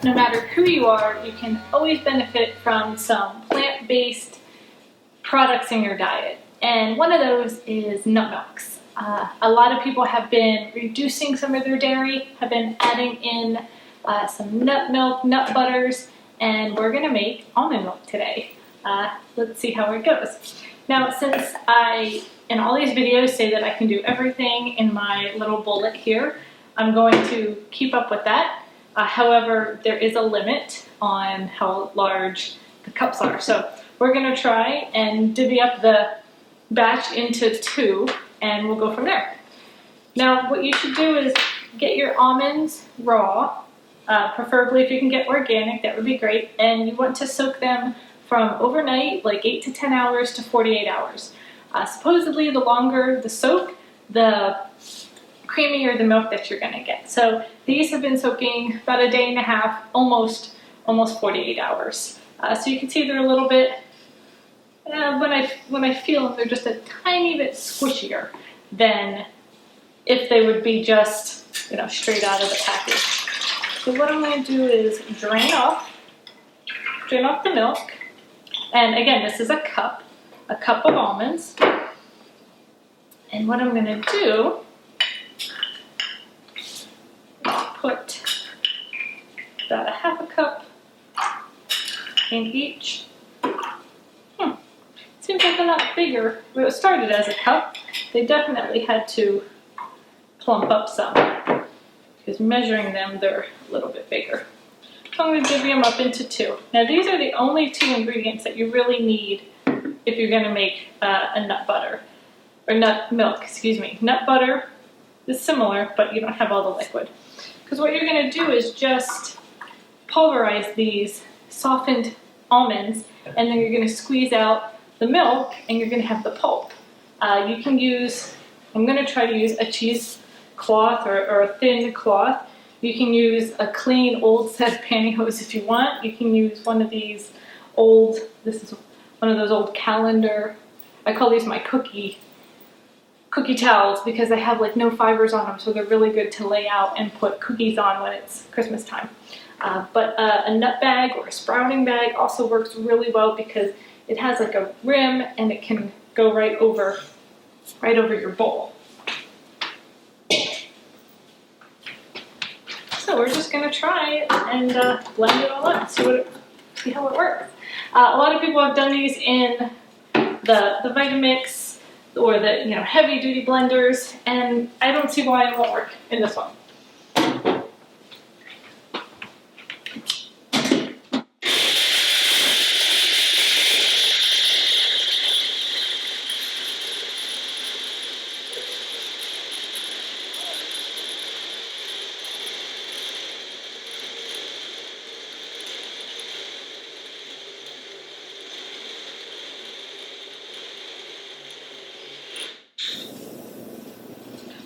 no matter who you are, you can always benefit from some plant-based products in your diet. And one of those is nut milks. A lot of people have been reducing some of their dairy, have been adding in some nut milk, nut butters, and we're gonna make almond milk today. Let's see how it goes. Now, since I, in all these videos, say that I can do everything in my little bullet here, I'm going to keep up with that. However, there is a limit on how large the cups are. So we're gonna try and divvy up the batch into 2, and we'll go from there. Now, what you should do is get your almonds raw, preferably if you can get organic, that would be great. And you want to soak them from overnight, like 8 to 10 hours to 48 hours. Supposedly, the longer the soak, the creamier the milk that you're gonna get. So these have been soaking about a day and a half, almost 48 hours. So you can see they're a little bit, when I feel them, they're just a tiny bit squishier than if they would be just, straight out of the package. So what I'm gonna do is drain off the milk. And again, this is a cup of almonds. And what I'm gonna do, put about a half a cup in each. Seems like they're not bigger. Well, it started as a cup. They definitely had to plump up some, because measuring them, they're a little bit bigger. So I'm going to divvy them up into 2. Now these are the only 2 ingredients that you really need if you're going to make a nut butter, or nut milk, excuse me. Nut butter is similar, but you don't have all the liquid. Because what you're going to do is just pulverize these softened almonds, and then you're going to squeeze out the milk, and you're going to have the pulp. You can use, I'm going to try to use a cheesecloth or a thin cloth. You can use a clean old set of pantyhose if you want. You can use one of these old, this is one of those old calendar, I call these my cookie towels, because they have like no fibers on them, so they're really good to lay out and put cookies on when it's Christmas time. But a nut bag or a sprouting bag also works really well, because it has like a rim and it can go right over your bowl. So we're just gonna try and blend it all up, see how it works. A lot of people have done these in the Vitamix or the heavy duty blenders, and I don't see why it won't work in this one.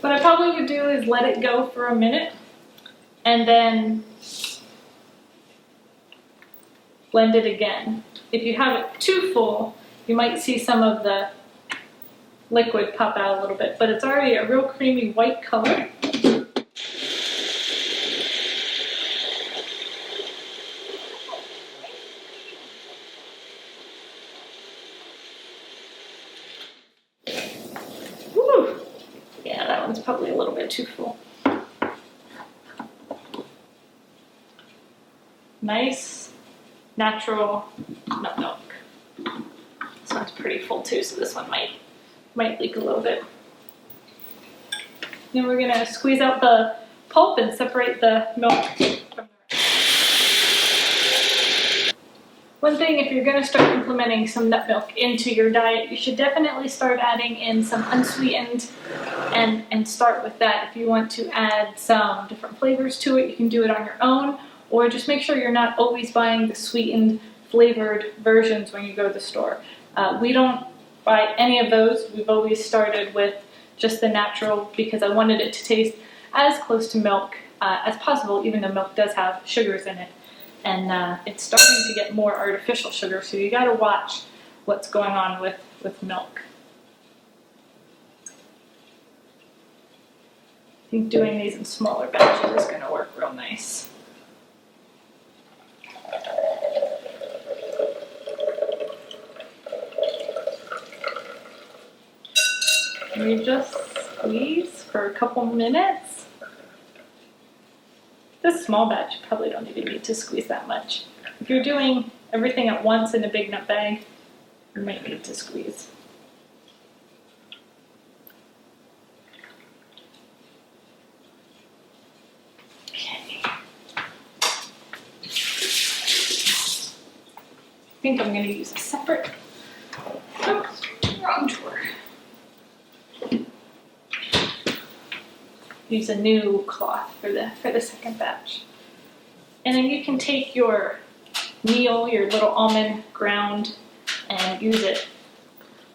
What I probably would do is let it go for a minute and then blend it again. If you have it too full, you might see some of the liquid pop out a little bit, but it's already a real creamy white color. Yeah, that one's probably a little bit too full. Nice, natural nut milk. This one's pretty full too, so this one might leak a little bit. Then we're gonna squeeze out the pulp and separate the milk from the rest. One thing, if you're gonna start implementing some nut milk into your diet, you should definitely start adding in some unsweetened and start with that. If you want to add some different flavors to it, you can do it on your own, or just make sure you're not always buying the sweetened, flavored versions when you go to the store. We don't buy any of those. We've always started with just the natural, because I wanted it to taste as close to milk as possible, even though milk does have sugars in it. And it's starting to get more artificial sugar, so you gotta watch what's going on with milk. I think doing these in smaller batches is gonna work real nice. You just squeeze for a couple minutes. This small batch, you probably don't even need to squeeze that much. If you're doing everything at once in a big nut bag, you might need to squeeze. Okay. I think I'm going to use a separate, oops, wrong drawer. Use a new cloth for the second batch. And then you can take your meal, your little almond ground, and use it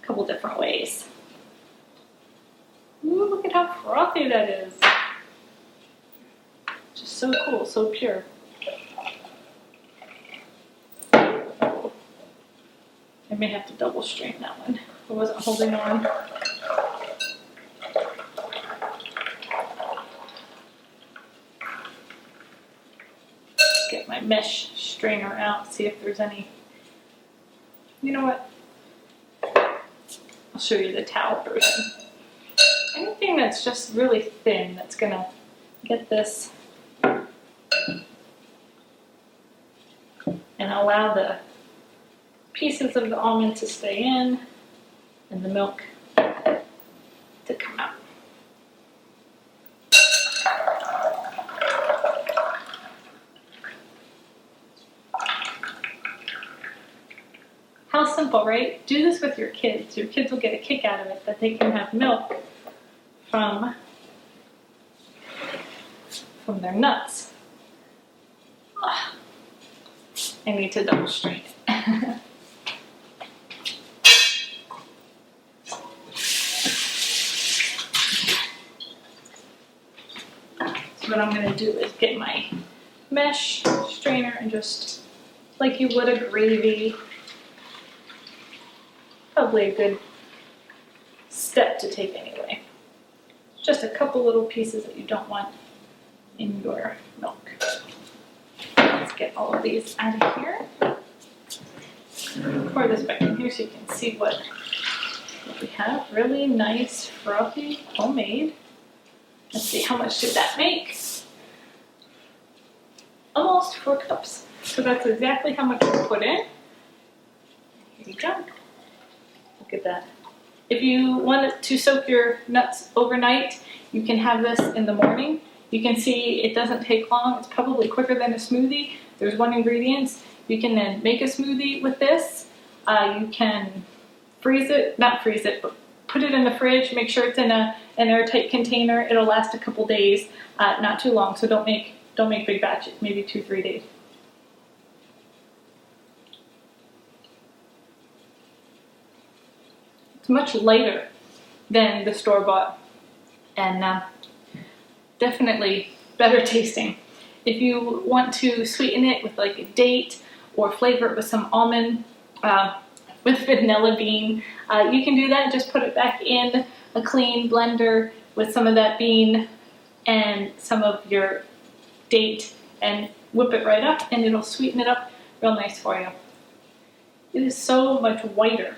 a couple different ways. Ooh, look at how frothy that is. Just so cool, so pure. I may have to double strain that one. I wasn't holding on. Get my mesh strainer out, see if there's any. You know what? I'll show you the towel version. Anything that's just really thin that's gonna get this and allow the pieces of the almond to stay in and the milk to come out. How simple, right? Do this with your kids. Your kids will get a kick out of it, that they can have milk from their nuts. Ugh. I need to double strain it. So what I'm going to do is get my mesh strainer and just, like you would a gravy, probably a good step to take anyway. Just a couple little pieces that you don't want in your milk. Let's get all of these out of here. Pour this back in here so you can see what we have. Really nice, frothy, homemade. Let's see, how much did that make? Almost 4 cups. So that's exactly how much we put in. Here you go. Look at that. If you want to soak your nuts overnight, you can have this in the morning. You can see it doesn't take long. It's probably quicker than a smoothie. There's 1 ingredient. You can then make a smoothie with this. You can freeze it, not freeze it, but put it in the fridge. Make sure it's in an airtight container. It'll last a couple days, not too long. So don't make big batches, maybe 2-3 days. It's much lighter than the store-bought and definitely better tasting. If you want to sweeten it with like a date or flavor it with some almond, with vanilla bean, you can do that. Just put it back in a clean blender with some of that bean and some of your date and whip it right up, and it'll sweeten it up real nice for you. It is so much whiter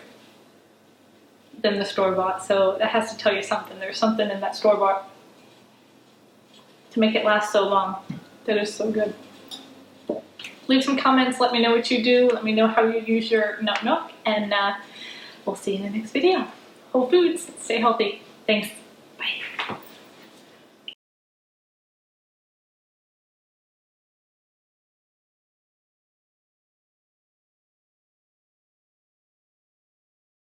than the store-bought, so that has to tell you something. There's something in that store-bought to make it last so long. That is so good. Leave some comments, let me know what you do, let me know how you use your nut milk, and we'll see you in the next video. Whole Foods, stay healthy. Thanks, bye.